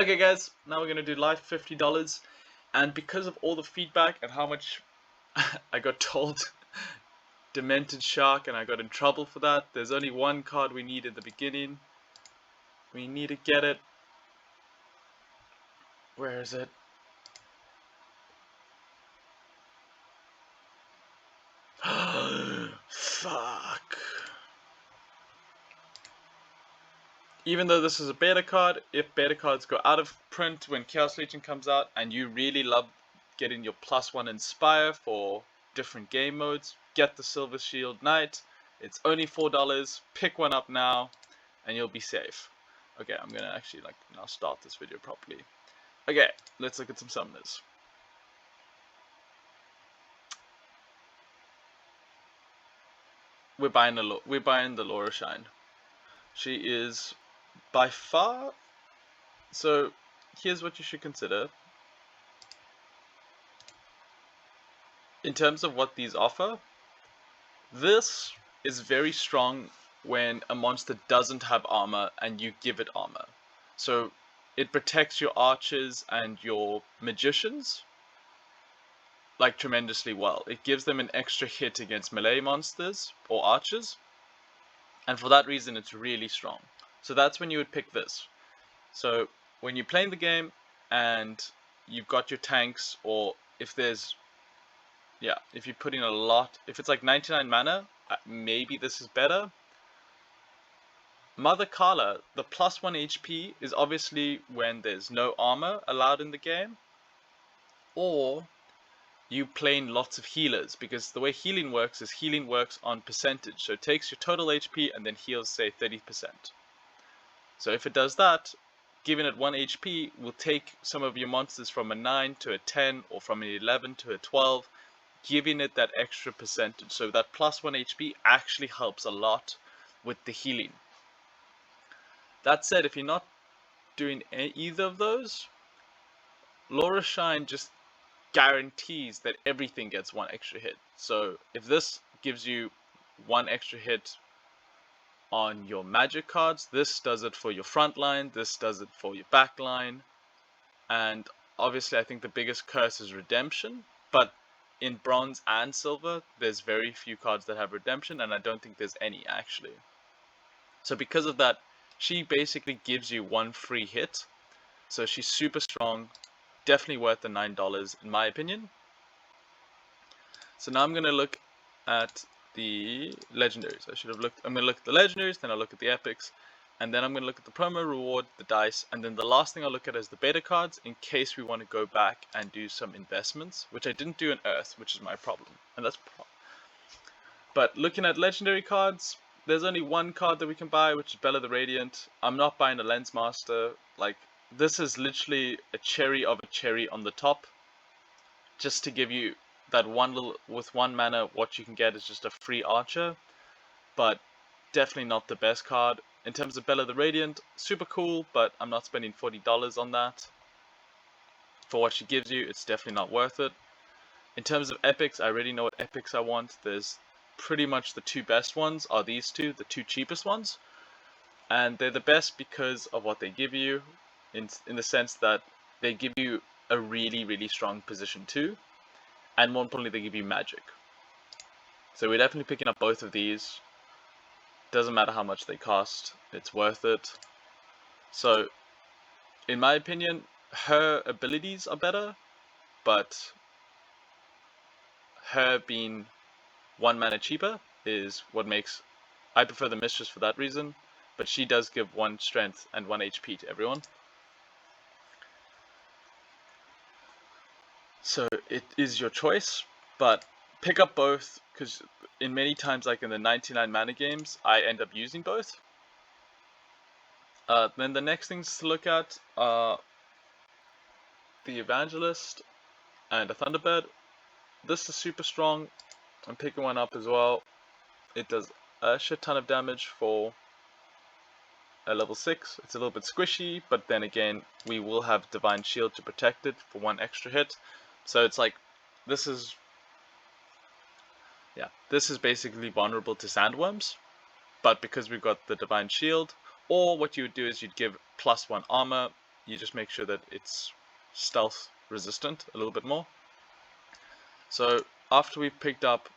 Okay guys, now we're gonna do live $50, and because of all the feedback and how much I got told Demented Shark and I got in trouble for that, there's only one card we need in the beginning. We need to get it. Where is it? Fuck. Even though this is a beta card, if beta cards go out of print when Chaos Legion comes out and you really love getting your +1 Inspire for different game modes, get the Silver Shield Knight. It's only $4. Pick one up now and you'll be safe. Okay, I'm gonna actually now start this video properly. Okay, let's look at some summoners. We're buying the Laura Shine. She is by far. So here's what you should consider. In terms of what these offer, this is very strong when a monster doesn't have armor and you give it armor. So it protects your archers and your magicians like tremendously well. It gives them an extra hit against melee monsters or archers, and for that reason it's really strong. So that's when you would pick this. So when you're playing the game and you've got your tanks, or if there's, if you put in a lot, if it's like 99 mana, maybe this is better. Mother Carla, the +1 HP is obviously when there's no armor allowed in the game, or you playing lots of healers, because the way healing works is healing works on percentage. So it takes your total HP and then heals, say, 30%. So if it does that, giving it 1 HP will take some of your monsters from a 9 to a 10 or from an 11 to a 12, giving it that extra percentage. So that +1 HP actually helps a lot with the healing. That said, if you're not doing either of those, Laura Shine just guarantees that everything gets 1 extra hit. So if this gives you 1 extra hit on your magic cards, this does it for your front line, this does it for your back line, and obviously I think the biggest curse is redemption, but in bronze and silver there's very few cards that have redemption, and I don't think there's any actually. So because of that, she basically gives you 1 free hit, so she's super strong. Definitely worth the $9 in my opinion. So now I'm going to look at the legendaries. I'm going to look at the legendaries, then I'll look at the epics, and then I'm going to look at the promo reward, the dice, and then the last thing I'll look at is the beta cards in case we want to go back and do some investments, which I didn't do in Earth, which is my problem. But looking at legendary cards, there's only one card that we can buy, which is Bella the Radiant. I'm not buying a Lens Master. This is literally a cherry of a cherry on the top, just to give you that with 1 mana, what you can get is just a free archer, but definitely not the best card. In terms of Bella the Radiant, super cool, but I'm not spending $40 on that. For what she gives you, it's definitely not worth it. In terms of epics, I already know what epics I want. There's pretty much the 2 best ones are these two, the 2 cheapest ones, and they're the best because of what they give you. In the sense that they give you a really, really strong position 2, and more importantly, they give you magic. So we're definitely picking up both of these. Doesn't matter how much they cost, it's worth it. So, in my opinion, her abilities are better, but her being 1 mana cheaper is what makes. I prefer the Mistress for that reason, but she does give 1 strength and 1 HP to everyone. So it is your choice, but pick up both, because in many times, like in the 99 mana games, I end up using both. Then the next things to look at are the Evangelist and a Thunderbird. This is super strong. I'm picking one up as well. It does a shit ton of damage for a level 6. It's a little bit squishy, but then again, we will have Divine Shield to protect it for 1 extra hit. So it's like, this is basically vulnerable to sandworms, but because we've got the Divine Shield, or what you would do is you'd give +1 armor, you just make sure that it's stealth resistant a little bit more. So after we picked up,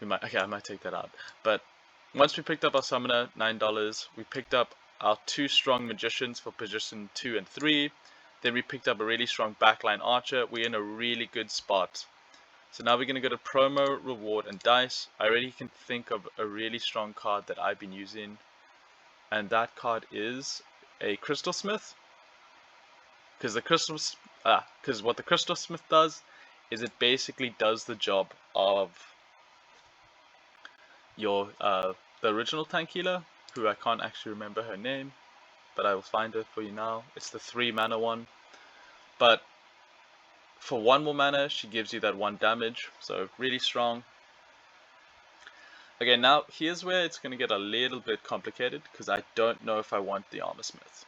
I might take that out. But once we picked up our summoner, $9, we picked up our 2 strong magicians for position 2 and 3. Then we picked up a really strong backline archer. We're in a really good spot. So now we're going to go to promo, reward, and dice. I already can think of a really strong card that I've been using. And that card is a Crystal Smith. Because what the Crystal Smith does is it basically does the job of your the original tank healer, who I can't actually remember her name, but I will find it for you now. It's the 3 mana one. But for 1 more mana, she gives you that 1 damage, so really strong. Okay, now here's where it's going to get a little bit complicated, because I don't know if I want the Armor Smith.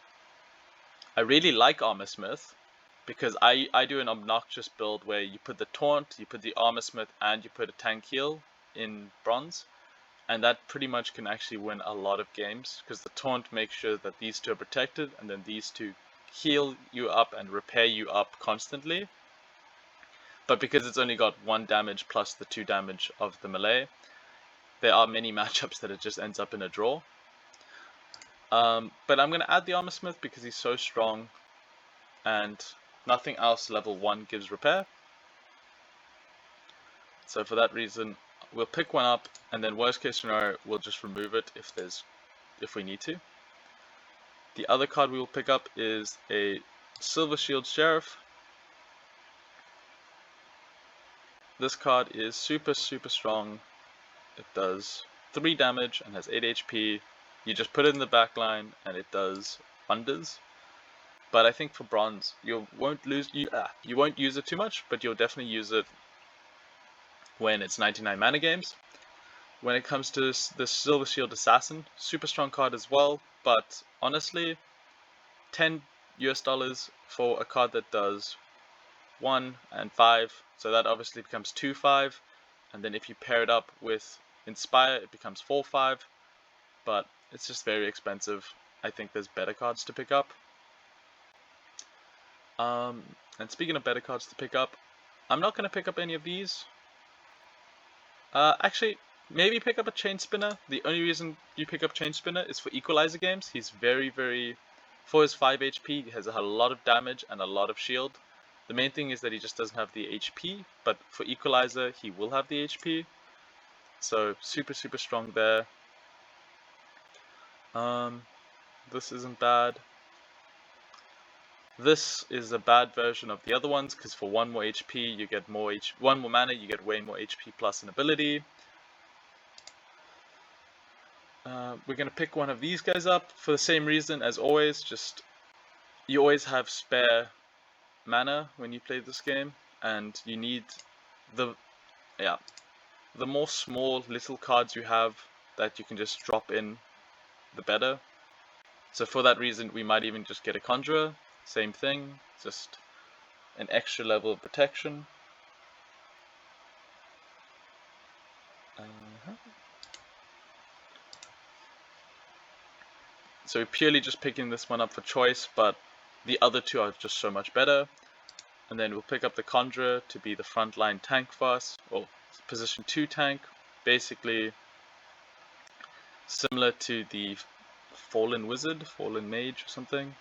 I really like Armor Smith, because I do an obnoxious build where you put the Taunt, you put the Armor Smith, and you put a tank heal in bronze. And that pretty much can actually win a lot of games, because the Taunt makes sure that these 2 are protected, and then these 2 heal you up and repair you up constantly. But because it's only got 1 damage plus the 2 damage of the melee, there are many matchups that it just ends up in a draw. But I'm going to add the Armor Smith because he's so strong, and nothing else level 1 gives repair. So for that reason, we'll pick one up, and then worst case scenario, we'll just remove it if we need to. The other card we will pick up is a Silver Shield Sheriff. This card is super strong. It does 3 damage and has 8 HP. You just put it in the back line and it does wonders. But I think for bronze, you won't use it too much, but you'll definitely use it when it's 99 mana games. When it comes to the Silver Shield Assassin, super strong card as well, but honestly, $10 for a card that does 1 and 5, so that obviously becomes 2/5, and then if you pair it up with Inspire, it becomes 4/5, but it's just very expensive. I think there's better cards to pick up. And speaking of better cards to pick up, I'm not going to pick up any of these. Actually, maybe pick up a Chain Spinner. The only reason you pick up Chain Spinner is for Equalizer games. He's very, for his 5 HP, he has a lot of damage and a lot of shield. The main thing is that he just doesn't have the HP, but for Equalizer, he will have the HP. So, super strong there. This isn't bad. This is a bad version of the other ones, because for 1 more HP, you get 1 more mana, you get way more HP plus an ability. We're going to pick one of these guys up for the same reason as always, just you always have spare mana when you play this game, and you need the more small little cards you have that you can just drop in, the better. So for that reason, we might even just get a Conjurer. Same thing, just an extra level of protection. So we're purely just picking this one up for choice, but the other 2 are just so much better. And then we'll pick up the Conjurer to be the frontline tank for us, or position 2 tank, basically similar to the Fallen Wizard, Fallen Mage or something.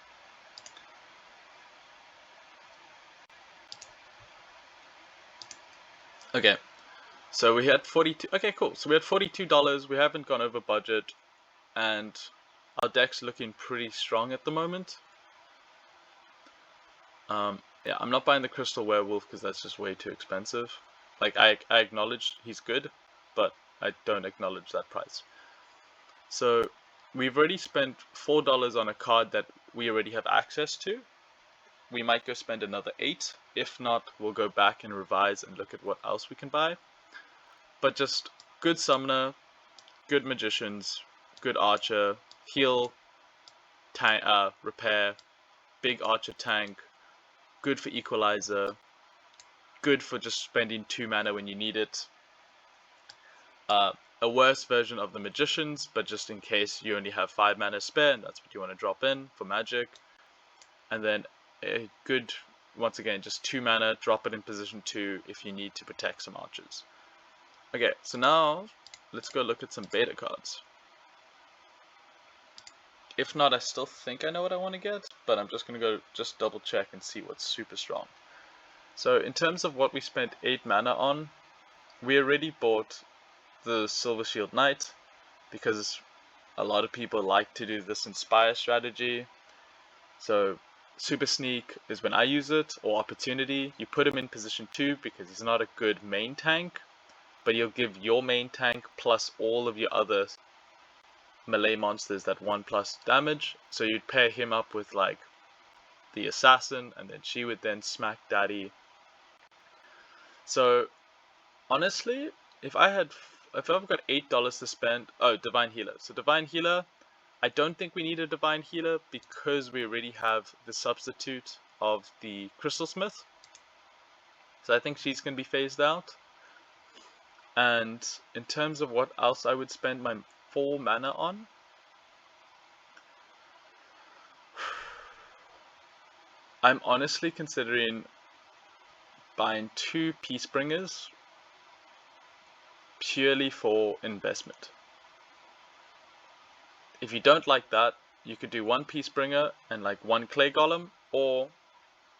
Okay, so we had 42. Okay, cool. So we had $42. We haven't gone over budget, and our deck's looking pretty strong at the moment. Yeah, I'm not buying the Crystal Werewolf because that's just way too expensive. Like, I acknowledge he's good, but I don't acknowledge that price. So we've already spent $4 on a card that we already have access to. We might go spend another 8. If not, we'll go back and revise and look at what else we can buy. But just good summoner, good magicians, good archer, heal, tank, repair, big archer tank, good for equalizer, good for just spending 2 mana when you need it. A worse version of the magicians, but just in case you only have 5 mana spare and that's what you want to drop in for magic. and then a good, once again, just 2 mana, drop it in position 2 if you need to protect some archers. Okay, so now let's go look at some beta cards. If not, I still think I know what I want to get, but I'm just going to go just double check and see what's super strong. So in terms of what we spent 8 mana on, we already bought the Silver Shield Knight, because a lot of people like to do this Inspire strategy. So Super Sneak is when I use it, or Opportunity. You put him in position 2 because he's not a good main tank, but you'll give your main tank plus all of your other melee monsters that 1+ damage. So you'd pair him up with like the assassin, and then she would then smack daddy. So honestly, if I've got $8 to spend, oh, Divine Healer. So Divine Healer, I don't think we need a Divine Healer because we already have the substitute of the Crystal Smith. So I think she's going to be phased out. And in terms of what else I would spend my 4 mana on, I'm honestly considering buying 2 Peacebringers purely for investment. If you don't like that, you could do 1 Peacebringer and like 1 Clay Golem, or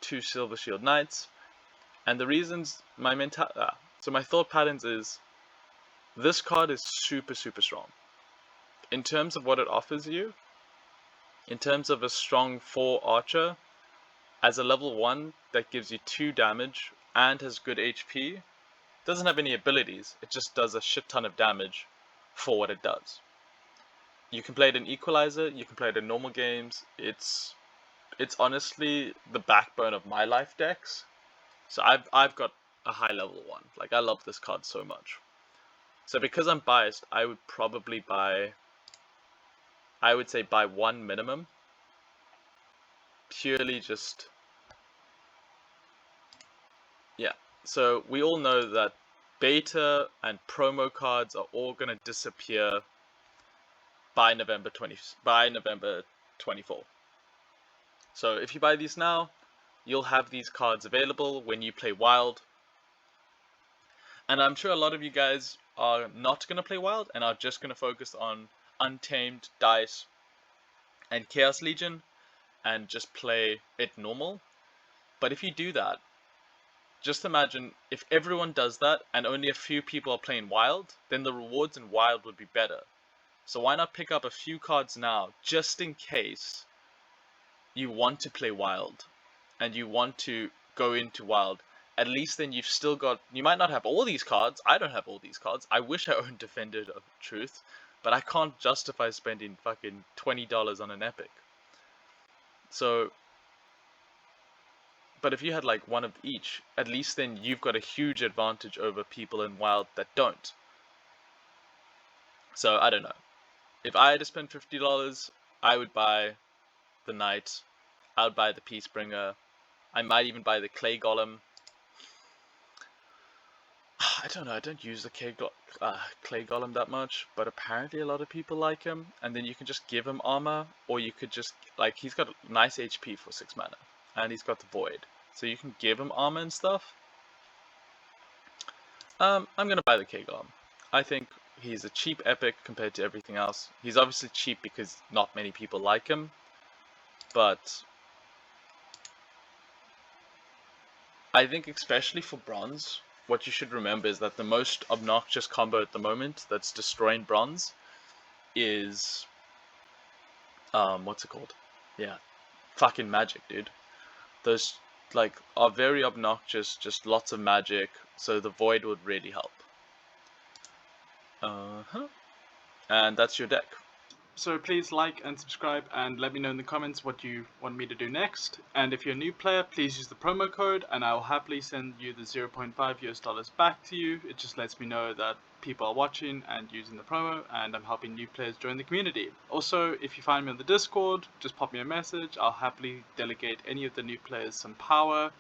2 Silver Shield Knights. And the reasons, so my thought patterns is, this card is super strong. In terms of what it offers you, in terms of a strong 4 archer, as a level 1 that gives you 2 damage and has good HP, doesn't have any abilities, it just does a shit ton of damage for what it does. You can play it in Equalizer, you can play it in normal games. It's honestly the backbone of my life decks. So I've got a high level 1. Like, I love this card so much. So because I'm biased, I would probably buy, I would say buy 1 minimum. Purely just, yeah. So we all know that beta and promo cards are all gonna disappear by November 24. So if you buy these now, you'll have these cards available when you play Wild. And I'm sure a lot of you guys are not going to play Wild and are just going to focus on Untamed, Dice, and Chaos Legion and just play it normal. But if you do that, just imagine if everyone does that and only a few people are playing Wild, then the rewards in Wild would be better. So why not pick up a few cards now, just in case you want to play Wild and you want to go into Wild. At least then you've still got, you might not have all these cards. I don't have all these cards. I wish I owned Defender of Truth, but I can't justify spending fucking $20 on an epic. So, but if you had like one of each, at least then you've got a huge advantage over people in Wild that don't. So I don't know. If I had to spend $50, I would buy the Knight. I would buy the Peacebringer. I might even buy the Clay Golem. I don't know, I don't use the Clay Golem that much, but apparently a lot of people like him, and then you can just give him armor, or you could just, like, he's got nice HP for 6 mana, and he's got the Void, so you can give him armor and stuff. I'm gonna buy the Clay Golem. I think he's a cheap epic compared to everything else. He's obviously cheap because not many people like him, but I think especially for bronze, what you should remember is that the most obnoxious combo at the moment that's destroying bronze is, what's it called? Yeah, fucking magic, dude. Those, like, are very obnoxious, just lots of magic, so the Void would really help. And that's your deck. So please like and subscribe and let me know in the comments what you want me to do next. And if you're a new player, please use the promo code and I'll happily send you the $0.5 back to you. It just lets me know that people are watching and using the promo, and I'm helping new players join the community. Also, if you find me on the Discord, just pop me a message. I'll happily delegate any of the new players some power